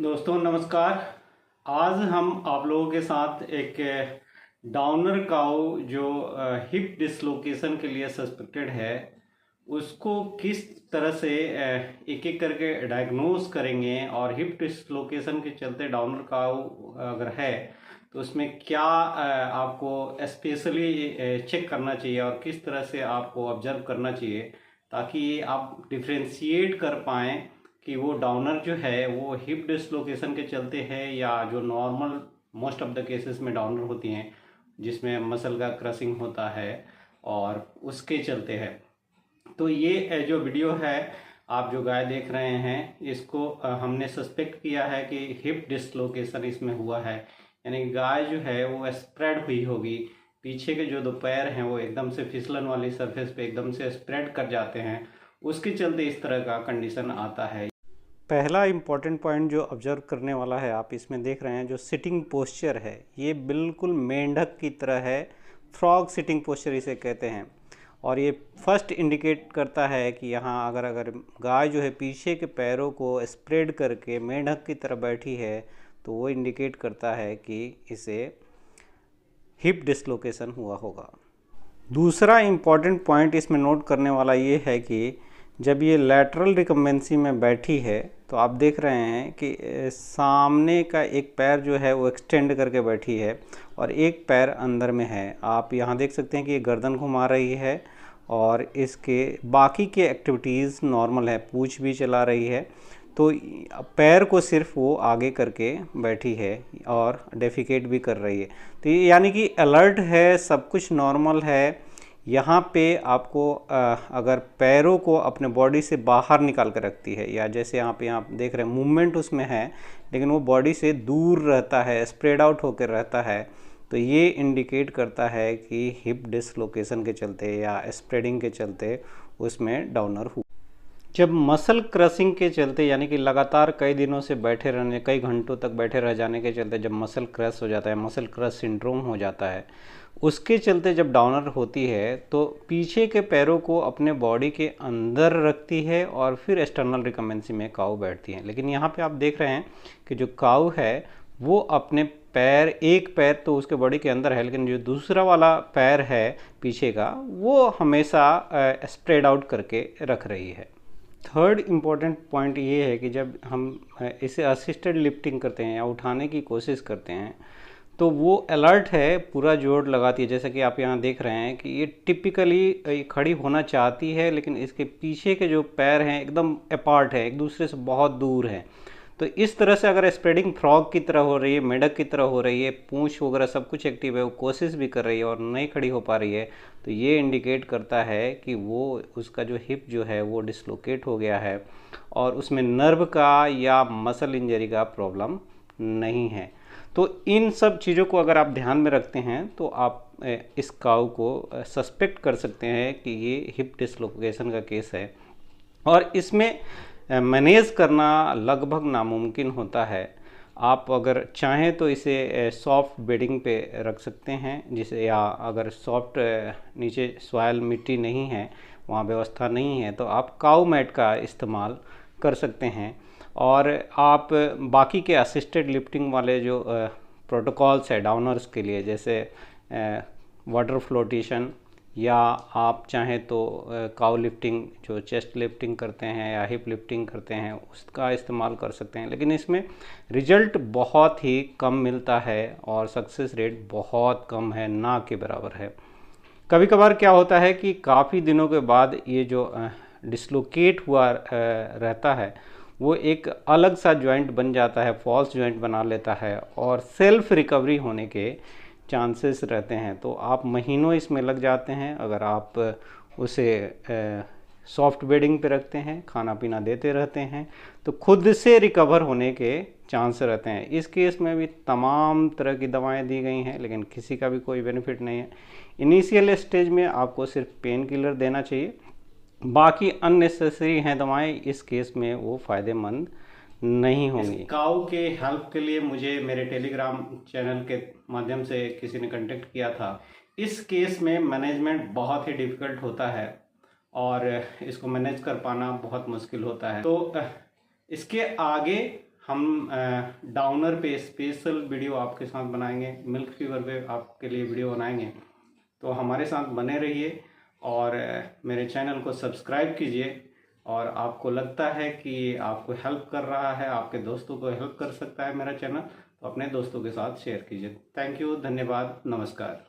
दोस्तों नमस्कार। आज हम आप लोगों के साथ एक डाउनर काऊ जो हिप डिसलोकेशन के लिए सस्पेक्टेड है उसको किस तरह से एक एक करके डायग्नोस करेंगे और हिप डिसलोकेशन के चलते डाउनर काऊ अगर है तो उसमें क्या आपको स्पेशली चेक करना चाहिए और किस तरह से आपको ऑब्जर्व करना चाहिए ताकि आप डिफ्रेंशिएट कर पाएँ कि वो डाउनर जो है वो हिप डिसलोकेशन के चलते है या जो normal most of the cases में डाउनर होती हैं जिसमें मसल का क्रशिंग होता है और उसके चलते है। तो ये जो वीडियो है आप जो गाय देख रहे हैं इसको हमने सस्पेक्ट किया है कि हिप डिसलोकेशन इसमें हुआ है, यानी गाय जो है वो स्प्रेड हुई होगी, पीछे के जो दो पैर हैं वो एकदम से फिसलन वाली सरफेस पे एकदम से स्प्रेड कर जाते हैं, उसके चलते इस तरह का कंडीशन आता है। पहला इम्पॉर्टेंट पॉइंट जो ऑब्जर्व करने वाला है, आप इसमें देख रहे हैं जो सिटिंग पोस्चर है ये बिल्कुल मेंढक की तरह है, फ्रॉग सिटिंग पोस्चर इसे कहते हैं। और ये फर्स्ट इंडिकेट करता है कि यहाँ अगर गाय जो है पीछे के पैरों को स्प्रेड करके मेंढक की तरह बैठी है तो वो इंडिकेट करता है कि इसे हिप डिसलोकेशन हुआ होगा। दूसरा इम्पॉर्टेंट पॉइंट इसमें नोट करने वाला ये है कि जब ये लैटरल रिकम्बेंसी में बैठी है तो आप देख रहे हैं कि सामने का एक पैर जो है वो एक्सटेंड करके बैठी है और एक पैर अंदर में है। आप यहाँ देख सकते हैं कि ये गर्दन घुमा रही है और इसके बाकी के एक्टिविटीज़ नॉर्मल है, पूँछ भी चला रही है, तो पैर को सिर्फ वो आगे करके बैठी है और डेफिकेट भी कर रही है। तो ये यानी कि अलर्ट है, सब कुछ नॉर्मल है। यहाँ पे आपको अगर पैरों को अपने बॉडी से बाहर निकाल कर रखती है या जैसे यहाँ पे आप देख रहे हैं मूवमेंट उसमें है लेकिन वो बॉडी से दूर रहता है, स्प्रेड आउट होकर रहता है, तो ये इंडिकेट करता है कि हिप डिसलोकेशन के चलते या स्प्रेडिंग के चलते उसमें डाउनर हुआ। जब मसल क्रशिंग के चलते यानी कि लगातार कई दिनों से बैठे रहने, कई घंटों तक बैठे रह जाने के चलते जब मसल क्रश हो जाता है, मसल क्रश सिंड्रोम हो जाता है, उसके चलते जब डाउनर होती है तो पीछे के पैरों को अपने बॉडी के अंदर रखती है और फिर एक्सटर्नल रिकम्बेंसी में काऊ बैठती है। लेकिन यहाँ पे आप देख रहे हैं कि जो काऊ है वो अपने पैर, एक पैर तो उसके बॉडी के अंदर है लेकिन जो दूसरा वाला पैर है पीछे का वो हमेशा स्प्रेड आउट करके रख रही है। थर्ड इम्पॉर्टेंट पॉइंट ये है कि जब हम इसे असिस्टेड लिफ्टिंग करते हैं या उठाने की कोशिश करते हैं तो वो अलर्ट है, पूरा जोर लगाती है। जैसा कि आप यहाँ देख रहे हैं कि ये टिपिकली खड़ी होना चाहती है लेकिन इसके पीछे के जो पैर हैं एकदम अपार्ट है, एक दूसरे से बहुत दूर है। तो इस तरह से अगर स्प्रेडिंग फ्रॉग की तरह हो रही है, मेढक की तरह हो रही है, पूंछ वगैरह सब कुछ एक्टिव है, वो कोशिश भी कर रही है और नहीं खड़ी हो पा रही है, तो ये इंडिकेट करता है कि वो उसका जो हिप जो है वो डिसलोकेट हो गया है और उसमें नर्व का या मसल इंजरी का प्रॉब्लम नहीं है। तो इन सब चीज़ों को अगर आप ध्यान में रखते हैं तो आप इस काऊ को सस्पेक्ट कर सकते हैं कि ये हिप डिसलोकेशन का केस है और इसमें मैनेज करना लगभग नामुमकिन होता है। आप अगर चाहें तो इसे सॉफ्ट बेडिंग पे रख सकते हैं, जिसे या अगर सॉफ्ट नीचे सॉइल मिट्टी नहीं है, वहाँ व्यवस्था नहीं है, तो आप काऊ मैट का इस्तेमाल कर सकते हैं। और आप बाकी के असिस्टेड लिफ्टिंग वाले जो प्रोटोकॉल्स है डाउनर्स के लिए, जैसे वाटर फ्लोटेशन या आप चाहें तो काऊ लिफ्टिंग जो चेस्ट लिफ्टिंग करते हैं या हिप लिफ्टिंग करते हैं उसका इस्तेमाल कर सकते हैं, लेकिन इसमें रिजल्ट बहुत ही कम मिलता है और सक्सेस रेट बहुत कम है, ना के बराबर है। कभी कभार क्या होता है कि काफ़ी दिनों के बाद ये जो डिसलोकेट हुआ रहता है वो एक अलग सा जॉइंट बन जाता है, फॉल्स जॉइंट बना लेता है और सेल्फ रिकवरी होने के चांसेस रहते हैं। तो आप महीनों इसमें लग जाते हैं अगर आप उसे सॉफ्ट बेडिंग पे रखते हैं, खाना पीना देते रहते हैं, तो खुद से रिकवर होने के चांस रहते हैं। इस केस में भी तमाम तरह की दवाएं दी गई हैं लेकिन किसी का भी कोई बेनिफिट नहीं है। इनिशियल स्टेज में आपको सिर्फ पेन किलर देना चाहिए, बाकी अननेसेसरी हैं दवाएं, इस केस में वो फ़ायदेमंद नहीं होंगी। काऊ के हेल्प के लिए मुझे मेरे टेलीग्राम चैनल के माध्यम से किसी ने कांटेक्ट किया था। इस केस में मैनेजमेंट बहुत ही डिफ़िकल्ट होता है और इसको मैनेज कर पाना बहुत मुश्किल होता है। तो इसके आगे हम डाउनर पे स्पेशल वीडियो आपके साथ बनाएंगे, मिल्क फीवर पे आपके लिए वीडियो बनाएंगे। तो हमारे साथ बने रहिए और मेरे चैनल को सब्सक्राइब कीजिए। और आपको लगता है कि आपको हेल्प कर रहा है, आपके दोस्तों को हेल्प कर सकता है मेरा चैनल, तो अपने दोस्तों के साथ शेयर कीजिए। थैंक यू, धन्यवाद, नमस्कार।